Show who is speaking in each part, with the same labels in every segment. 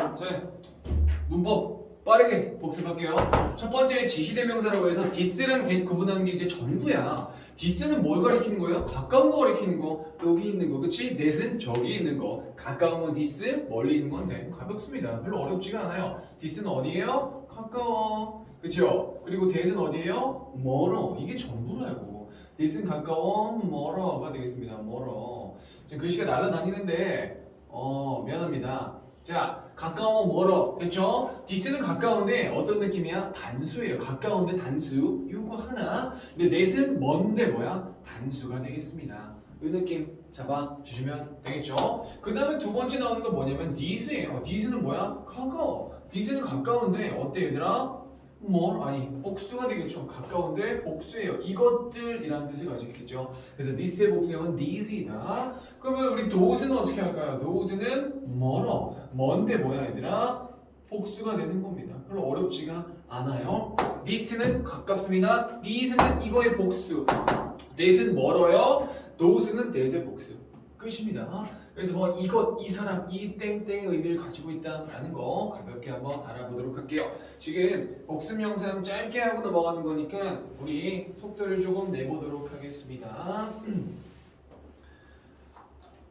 Speaker 1: 자, 문법 빠르게 복습할게요. 첫 번째 지시대명사라고 해서 this랑 that 구분하는 게 이제 전부야. this는 뭘 가리키는 거예요? 가까운 거 가리키는 거. 여기 있는 거, 그치? that은 저기 있는 거. 가까운 건 this, 멀리 있는 건 that. 가볍습니다. 별로 어렵지가 않아요. this는 어디예요? 가까워. 그쵸? 그리고 that은 어디예요? 멀어. 이게 전부라고. this는 가까워, 멀어가 되겠습니다. 멀어. 지금 글씨가 날아다니는데 미안합니다. 자, 가까워 멀어. 됐죠? this는 가까운데 어떤 느낌이야? 단수예요. 가까운데 단수. 요거 하나. 근데 that은 먼데 뭐야? 단수가 되겠습니다. 이 느낌 잡아주시면 되겠죠? 그 다음에 두 번째 나오는 건 뭐냐면 this예요. this는 뭐야? 가까워. this는 가까운데 어때 얘들아? 복수가 되겠죠. 가까운데 복수예요. 이것들이라는 뜻을 가지고 있겠죠. 그래서 this의 복수형은 these이다. 그러면 우리 those는 어떻게 할까요? those는 멀어. 먼데 뭐야 얘들아? 복수가 되는 겁니다. 별로 어렵지가 않아요. this는 가깝습니다. these는 이거의 복수. that은 멀어요. those는 that의 복수. 끝입니다. 그래서 뭐 이것, 이 사람, 이 땡땡의 의미를 가지고 있다라는 거 가볍게 한번 알아보도록 할게요. 지금 복습명사형 짧게 하고 넘어가는 거니까 우리 속도를 조금 내보도록 하겠습니다.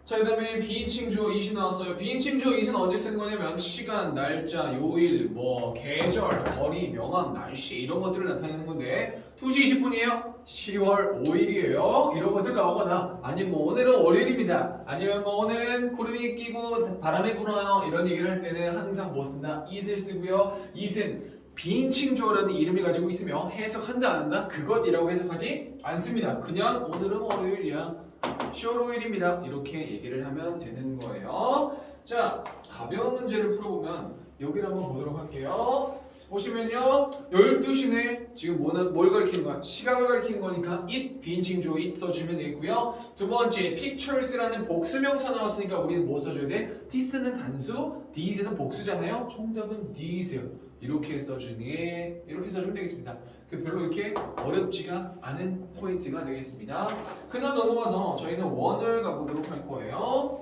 Speaker 1: 자, 그 다음에 비인칭 주어 it이 나왔어요. 비인칭 주어 it은 언제 쓰는 거냐면 시간, 날짜, 요일, 뭐 계절, 거리, 명함, 날씨 이런 것들을 나타내는 건데 2시 20분이에요. 10월 5일이에요. 이런 것들 나오거나 아니면 뭐 오늘은 월요일입니다. 아니면 뭐 오늘은 구름이 끼고 바람이 불어요. 이런 얘기를 할 때는 항상 뭐 쓴다? it을 쓰고요. it은 비인칭 주어라는 이름을 가지고 있으며 해석한다 안 한다? 그것이라고 해석하지 않습니다. 그냥 오늘은 월요일이야. 10월 5일입니다. 이렇게 얘기를 하면 되는 거예요. 자, 가벼운 문제를 풀어보면 여기를 한번 보도록 할게요. 보시면요, 12시네. 지금 뭘 가리키는 거야? 시각을 가리키는 거니까 it, 비인칭 주어 it 써주면 되고요. 두 번째, pictures라는 복수명사 나왔으니까 우리는 뭐 써줘야 돼? this는 단수, these는 복수잖아요. 정답은 these. 이렇게 써주면 되겠습니다. 별로 이렇게 어렵지가 않은 포인트가 되겠습니다. 그다음 넘어가서 저희는 원을 가보도록 할 거예요.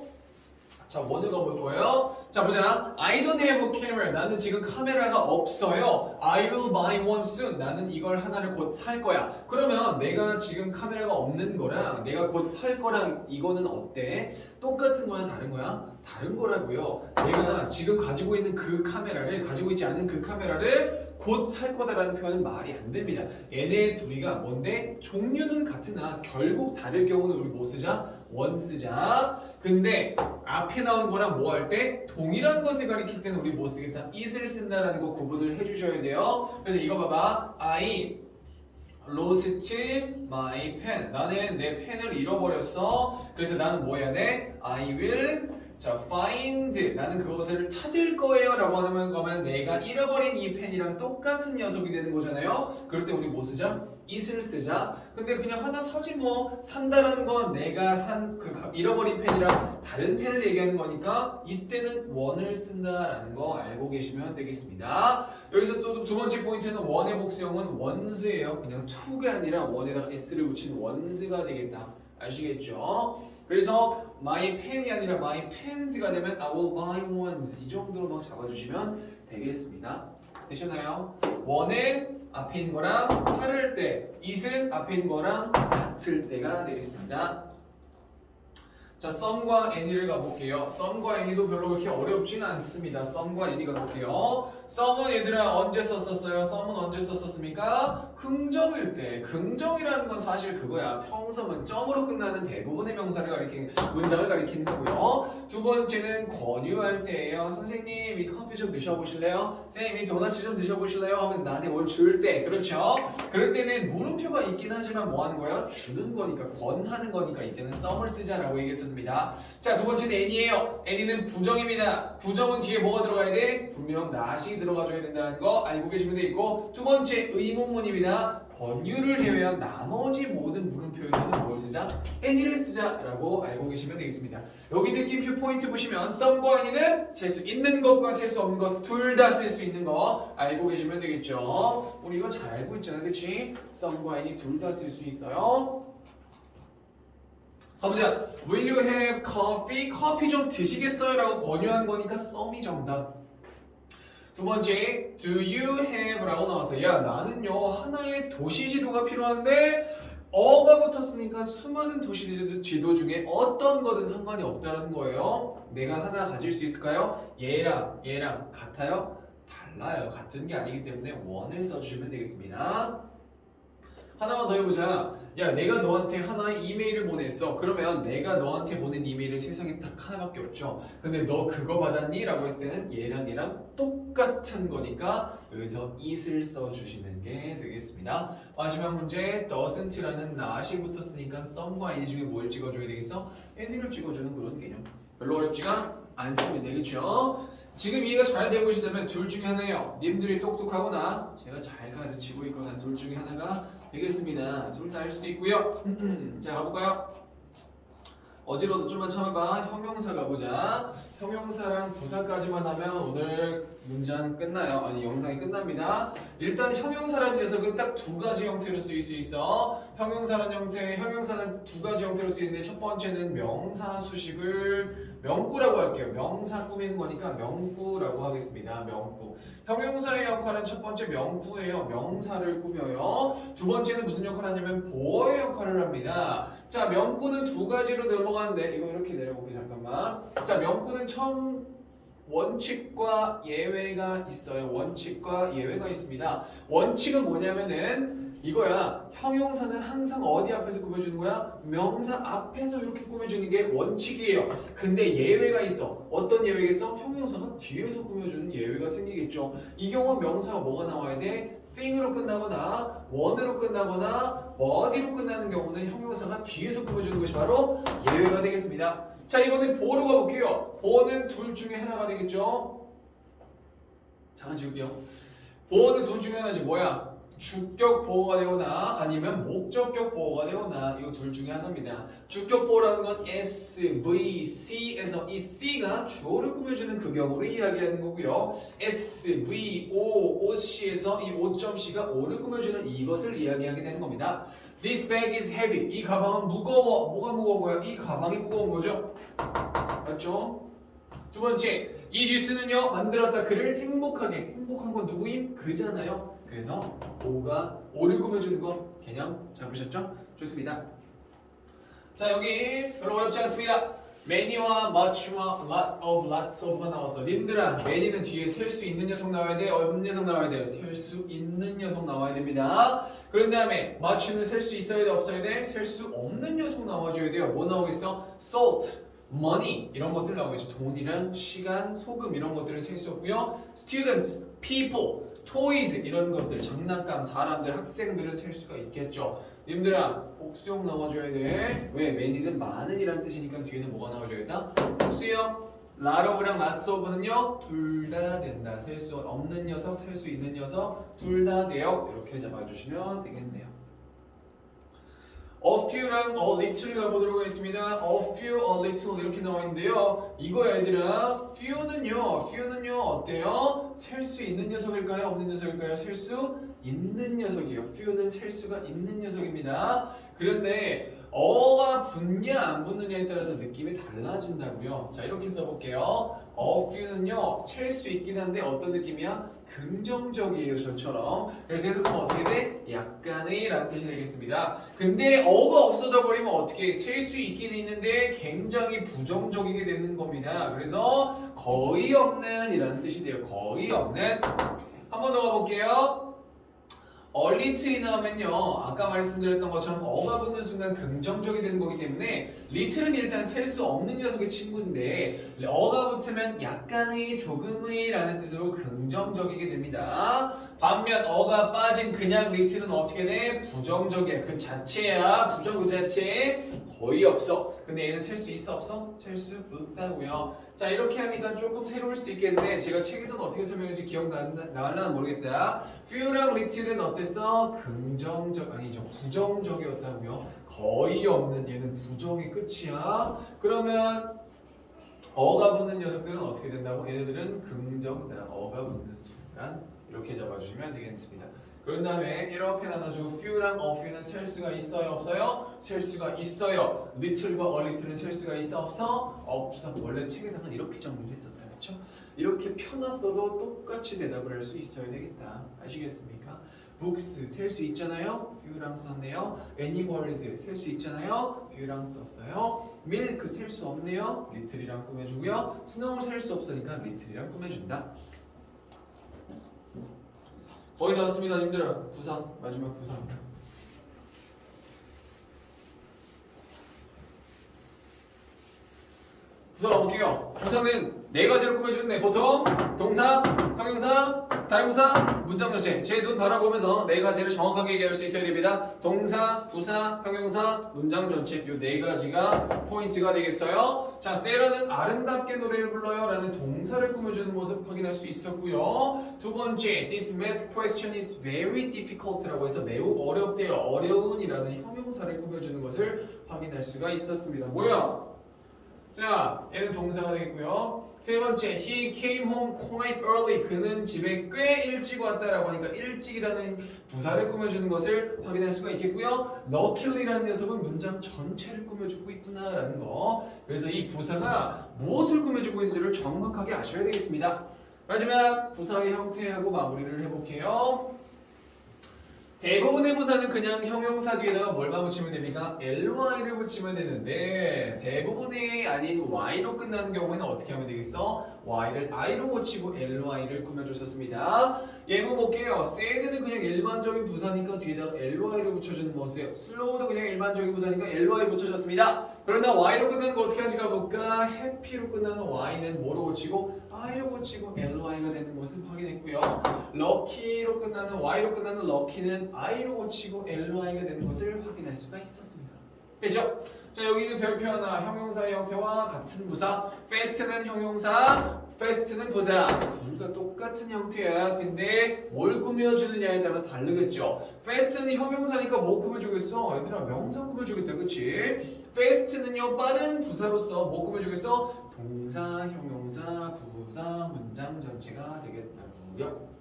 Speaker 1: 자, 원을 가볼 거예요. 자, 보자. I don't have a camera. 나는 지금 카메라가 없어요. I will buy one soon. 나는 이걸 하나를 곧 살 거야. 그러면 내가 지금 카메라가 없는 거랑 내가 곧 살 거랑 이거는 어때? 똑같은 거야? 다른 거야? 다른 거라고요. 내가 지금 가지고 있는 그 카메라를 가지고 있지 않은 그 카메라를 곧 살 거다라는 표현은 말이 안 됩니다. 얘네 둘이가 뭔데? 종류는 같으나 결국 다를 경우는 우리 뭐 쓰자? 원 쓰자. 근데 앞에 나온 거랑 뭐 할 때? 동일한 것을 가리킬 때는 우리 뭐 쓰겠다? it을 쓴다라는 거 구분을 해주셔야 돼요. 그래서 이거 봐봐. I lost my pen. 나는 내 펜을 잃어버렸어. 그래서 나는 뭐 해야 돼? I will find. 나는 그것을 찾을 거예요 라고 하는 거면 내가 잃어버린 이 펜이랑 똑같은 녀석이 되는 거잖아요. 그럴 때 우리 뭐 쓰자? it을 쓰자. 근데 그냥 하나 사지 뭐. 산다라는 건 내가 산 그 잃어버린 펜이랑 다른 펜을 얘기하는 거니까 이때는 원을 쓴다라는 거 알고 계시면 되겠습니다. 여기서 또 두 번째 포인트는 원의 복수형은 원스예요. 그냥 to가 아니라 원에다가 s를 붙인 원스가 되겠다. 아시겠죠? 그래서 my pen이 아니라 my pens가 되면 I will buy ones. 이 정도로 막 잡아주시면 되겠습니다. 되셨나요? 원은 앞에 있는 거랑 다를 때, it은 앞에 있는 거랑 같을 때가 되겠습니다. 자, some과 any를 가볼게요. some과 any도 별로 그렇게 어렵진 않습니다. some과 any 가볼게요. some은 얘들아 언제 썼었어요? some은 언제 썼었습니까? 긍정일 때. 긍정이라는 건 사실 그거야. 평성은 점으로 끝나는 대부분의 명사를 가리키는 문장을 가리키는 거고요. 두 번째는 권유할 때예요. 선생님 이 커피 좀 드셔보실래요? 선생님 이 도넛 좀 드셔보실래요? 하면서 나한테 뭘 줄 때. 그렇죠? 그럴 때는 물음표가 있긴 하지만 뭐 하는 거야? 주는 거니까, 권하는 거니까 이때는 some을 쓰자라고 얘기했었습니다. 자, 두 번째는 any예요. any는 부정입니다. 부정은 뒤에 뭐가 들어가야 돼? 분명 not이 들어가줘야 된다는 거 알고 계시면 되겠고, 두 번째 의문문입니다. 권유를 제외한 나머지 모든 물음표에서는 뭘 쓰자? any를 쓰자라고 알고 계시면 되겠습니다. 여기 느낌표 포인트 보시면 some과 any는 셀 수 있는 것과 셀 수 없는 것 둘 다 쓸 수 있는 거 알고 계시면 되겠죠. 우리 이거 잘 알고 있잖아, 그치? some과 any 둘 다 쓸 수 있어요. 가보자. Will you have coffee? 커피 좀 드시겠어요? 라고 권유하는 거니까 some이 정답. 두 번째, do you have라고 나왔어요. 야, 나는요 하나의 도시 지도가 필요한데 어가 붙었으니까 수많은 도시 지도 중에 어떤 거든 상관이 없다는 거예요. 내가 하나 가질 수 있을까요? 얘랑 같아요? 달라요. 같은 게 아니기 때문에 원을 써주시면 되겠습니다. 하나만 더 해보자. 야, 내가 너한테 하나의 이메일을 보냈어. 그러면 내가 너한테 보낸 이메일은 세상에 딱 하나밖에 없죠. 근데 너 그거 받았니? 라고 했을 때는 얘랑 똑같은 거니까 여기서 it을 써주시는 게 되겠습니다. 마지막 문제, doesn't라는 not이 붙었으니까 some과 id 중에 뭘 찍어줘야 되겠어? any를 찍어주는 그런 개념. 별로 어렵지가 않습니다. 되겠죠? 지금 이해가 잘 되고 계시다면 둘 중에 하나예요. 님들이 똑똑하거나 제가 잘 가르치고 있거나 둘 중에 하나가 되겠습니다. 둘 다 할 수도 있고요. 자, 가볼까요? 어지러도 좀만 참아봐. 형용사 가보자. 형용사랑 부사까지만 하면 오늘 문장 끝나요. 아니, 영상이 끝납니다. 일단 형용사라는 녀석은 딱 두 가지 형태로 쓰일 수 있어. 형용사는 두 가지 형태로 쓰이는데 첫 번째는 명사 수식을 명구라고 할게요. 명사 꾸미는 거니까 명구라고 하겠습니다. 명구. 형용사의 역할은 첫 번째 명구예요. 명사를 꾸며요. 두 번째는 무슨 역할을 하냐면 보어의 역할을 합니다. 자, 명구는 두 가지로 넘어가는데 이거 이렇게 내려볼게요. 잠깐만. 자, 명구는 처음 원칙과 예외가 있어요. 원칙과 예외가 있습니다. 원칙은 뭐냐면은 이거야. 형용사는 항상 어디 앞에서 꾸며주는 거야? 명사 앞에서 이렇게 꾸며주는 게 원칙이에요. 근데 예외가 있어. 어떤 예외가 있어? 형용사가 뒤에서 꾸며주는 예외가 생기겠죠. 이 경우 명사가 뭐가 나와야 돼? thing으로 끝나거나 one으로 끝나거나 body로 끝나는 경우는 형용사가 뒤에서 꾸며주는 것이 바로 예외가 되겠습니다. 자, 이번에 보어로 가볼게요. 보어는 둘 중에 하나가 되겠죠. 잠깐 지울게요. 보어는 둘 중에 하나지. 뭐야? 주격 보어가 되거나 아니면 목적격 보어가 되거나 이거 둘 중에 하나입니다. 주격 보어라는 건 S, V, C에서 이 C가 주어를 꾸며주는 그 경우를 이야기하는 거고요. S, V, O, OC에서 이 O.C가 O를 꾸며주는 이것을 이야기하게 되는 겁니다. This bag is heavy. 이 가방은 무거워. 뭐가 무거워요? 이 가방이 무거운 거죠. 맞죠? 두 번째, 이 뉴스는요 만들었다 그를 행복한 건 누구임? 그잖아요. 그래서 O를 꾸며주는 거 개념 잡으셨죠? 좋습니다. 자, 여기 별로 어렵지 않습니다. many와 much와 lot of, lots of가 나왔어. 님들아, many는 뒤에 셀 수 있는 녀석 나와야 돼? 없는 녀석 나와야 돼요? 셀 수 있는 녀석 나와야 됩니다. 그런 다음에 much는 셀 수 있어야 돼? 없어야 돼? 셀 수 없는 녀석 나와줘야 돼요. 뭐 나오겠어? salt, money 이런 것들 나오겠죠. 돈이랑 시간, 소금 이런 것들은 셀 수 없고요. students, people, toys 이런 것들, 장난감, 사람들, 학생들은 셀 수가 있겠죠. 님들아, 복수형 나와줘야 돼. 왜? many는 많은 이란 뜻이니까 뒤에는 뭐가 나와줘야 된다? 복수형. lot of랑 lots of는요 둘 다 된다. 셀 수 없는 녀석, 셀 수 있는 녀석 둘 다 돼요. 이렇게 잡아주시면 되겠네요. A few랑 a little 가보도록 하겠습니다. A few, a little 이렇게 나와 있는데요. 이거 얘들아, few는요 어때요? 셀 수 있는 녀석일까요? 없는 녀석일까요? 셀 수 있는 녀석이에요. few는 셀 수가 있는 녀석입니다. 그런데 어가 붙냐 안 붙느냐에 따라서 느낌이 달라진다고요. 자, 이렇게 써볼게요. A few는요 셀 수 있긴 한데 어떤 느낌이야? 긍정적이에요. 저처럼. 그래서 해석하면 어떻게 돼? 약간의 라는 뜻이 되겠습니다. 근데 어가 없어져 버리면 어떻게 셀 수 있긴 있는데 굉장히 부정적이게 되는 겁니다. 그래서 거의 없는 이라는 뜻이 돼요. 거의 없는. 한 번 더 가볼게요. little이 나오면요 아까 말씀드렸던 것처럼 어가 붙는 순간 긍정적이 되는 거기 때문에 little은 일단 셀 수 없는 녀석의 친구인데 어가 붙으면 약간의, 조금의 라는 뜻으로 긍정적이게 됩니다. 반면 어가 빠진 그냥 little은 어떻게 돼? 부정적이야. 그 자체야. 부정 그 자체. 거의 없어. 근데 얘는 셀 수 있어 없어? 셀 수 없다고요. 자, 이렇게 하니까 조금 새로울 수도 있겠는데 제가 책에서는 어떻게 설명했는지 기억나려나 모르겠다. few랑 little은 어땠어? 아니죠. 부정적이었다고요. 거의 없는, 얘는 부정의 끝이야. 그러면 어가 붙는 녀석들은 어떻게 된다고? 얘네들은 긍정이다. 어가 붙는 순간 이렇게 잡아주시면 되겠습니다. 그런 다음에 이렇게 나눠주고 few랑 a few는 셀 수가 있어요 없어요? 셀 수가 있어요. little과 a little는 셀 수가 있어 없어? 없어. 원래 책에다가 이렇게 정리를 했었다. 그렇죠? 이렇게 펴놨어도 똑같이 대답을 할 수 있어야 되겠다. 아시겠습니까? books 셀 수 있잖아요. few랑 썼네요. animals 셀 수 있잖아요. few랑 썼어요. milk 셀 수 없네요. little이랑 꾸며주고요. snow 셀 수 없으니까 little이랑 꾸며준다. 거의 다 왔습니다, 님들아. 부사 마지막 부사입니다. 부사 가볼게요. 부사는 네 가지를 꾸며주는데 보통 동사, 형용사, 다른 부사, 문장 전체 제 눈 바라보면서 네 가지를 정확하게 얘기할 수 있어야 됩니다. 동사, 부사, 형용사, 문장 전체 이 네 가지가 포인트가 되겠어요. 자, 세라는 아름답게 노래를 불러요 라는 동사를 꾸며주는 모습 확인할 수 있었고요. 두 번째, this math question is very difficult 라고 해서 매우 어렵대요. 어려운이라는 형용사를 꾸며주는 것을 확인할 수가 있었습니다. 뭐야? 자, 얘는 동사가 되겠고요. 세 번째, he came home quite early. 그는 집에 꽤 일찍 왔다라고 하니까 일찍이라는 부사를 꾸며주는 것을 확인할 수가 있겠고요. luckily라는 녀석은 문장 전체를 꾸며주고 있구나라는 거. 그래서 이 부사가 무엇을 꾸며주고 있는지를 정확하게 아셔야 되겠습니다. 마지막 부사의 형태하고 마무리를 해볼게요. 대부분의 부사는 그냥 형용사 뒤에다가 뭘만 붙이면 됩니까? ly를 붙이면 되는데 대부분이 아닌 y로 끝나는 경우에는 어떻게 하면 되겠어? y를 i로 고치고 ly를 꾸며줬었습니다. 예문 볼게요. sad는 그냥 일반적인 부사니까 뒤에다가 ly를 붙여주는 모습. slow도 그냥 일반적인 부사니까 ly 붙여줬습니다. 그러나 y로 끝나는 거 어떻게 하는지 가볼까? happy로 끝나는 y는 뭐로 고치고? i로 고치고 ly가 되는 것을 확인했고요. lucky로 끝나는 y로 끝나는 lucky는 i로 고치고 ly가 되는 것을 확인할 수가 있었습니다. 됐죠? 자, 여기는 별표 하나, 형용사의 형태와 같은 부사. fast는 형용사, fast는 부사. 둘 다 똑같은 형태야. 근데 뭘 꾸며주느냐에 따라서 다르겠죠. fast는 형용사니까 뭐 꾸며주겠어? 얘들아, 명사 꾸며주겠다, 그치? fast는요, 빠른 부사로서 뭐 꾸며주겠어? 동사, 형용사, 부사, 문장 전체가 되겠다고요.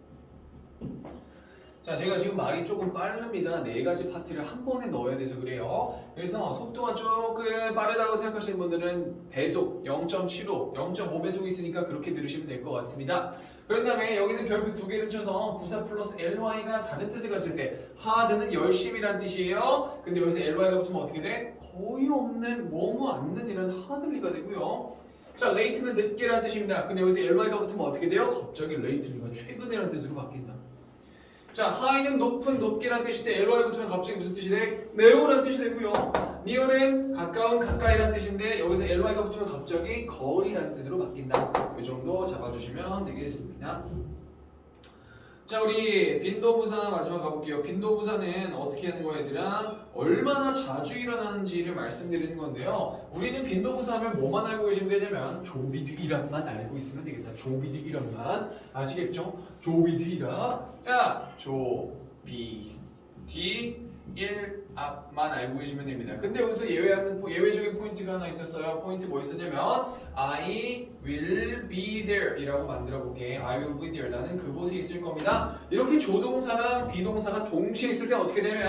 Speaker 1: 자, 제가 지금 말이 조금 빠릅니다. 네 가지 파트를 한 번에 넣어야 돼서 그래요. 그래서 속도가 조금 빠르다고 생각하시는 분들은 배속 0.75, 0.5배속이 있으니까 그렇게 들으시면 될 것 같습니다. 그런 다음에 여기는 별표 두 개를 쳐서 부사 플러스 ly가 다른 뜻을 가질 때 hard는 열심이란 뜻이에요. 근데 여기서 ly가 붙으면 어떻게 돼? 거의 없는, 뭐뭐 않는 이런 hardly가 되고요. 자, late는 늦게란 뜻입니다. 근데 여기서 ly가 붙으면 어떻게 돼요? 갑자기 lately가 최근에란 뜻으로 바뀐다. 자, high는 높은, 높게란 뜻인데 ly 붙으면 갑자기 무슨 뜻이 돼? 매우란 뜻이 되고요. near는 가까운, 가까이란 뜻인데 여기서 ly가 붙으면 갑자기 거리란 뜻으로 바뀐다. 이 정도 잡아주시면 되겠습니다. 자, 우리 빈도부사 마지막 가볼게요. 빈도부사는 어떻게 하는 거야, 얘들아? 얼마나 자주 일어나는지를 말씀드리는 건데요. 우리는 빈도부사 하면 뭐만 알고 계시면 되냐면 조비드이란만 알고 있으면 되겠다. 조비드이란만. 아시겠죠? 조비드이라. 자, 조비드 일 앞만 알고 계시면 됩니다. 근데 여기서 예외적인 포인트가 하나 있었어요. 포인트 뭐 있었냐면 I will be there 이라고 만들어 볼게. I will be there. 나는 그곳에 있을 겁니다. 이렇게 조동사랑 비동사가 동시에 있을 때 어떻게 되면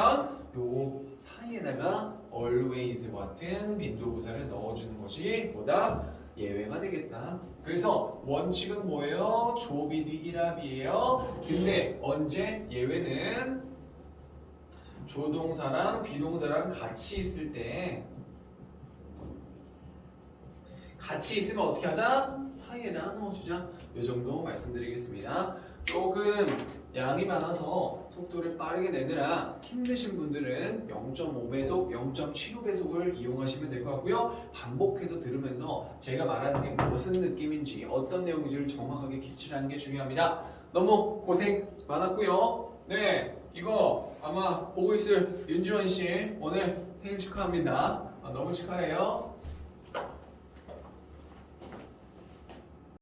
Speaker 1: 요 사이에다가 always 같은 빈도부사를 넣어주는 것이 보다 예외가 되겠다. 그래서 원칙은 뭐예요? 조비 뒤 일합이에요. 근데 언제? 예외는 조동사랑 비동사랑 같이 있을 때 같이 있으면 어떻게 하자? 사이에다 넣어주자. 이 정도 말씀드리겠습니다. 조금 양이 많아서 속도를 빠르게 내느라 힘드신 분들은 0.5배속, 0.75배속을 이용하시면 될 것 같고요. 반복해서 들으면서 제가 말하는 게 무슨 느낌인지 어떤 내용인지를 정확하게 캐치하는 게 중요합니다. 너무 고생 많았고요. 네, 이거 아마 보고 있을 윤지원 씨 오늘 생일 축하합니다. 너무 축하해요.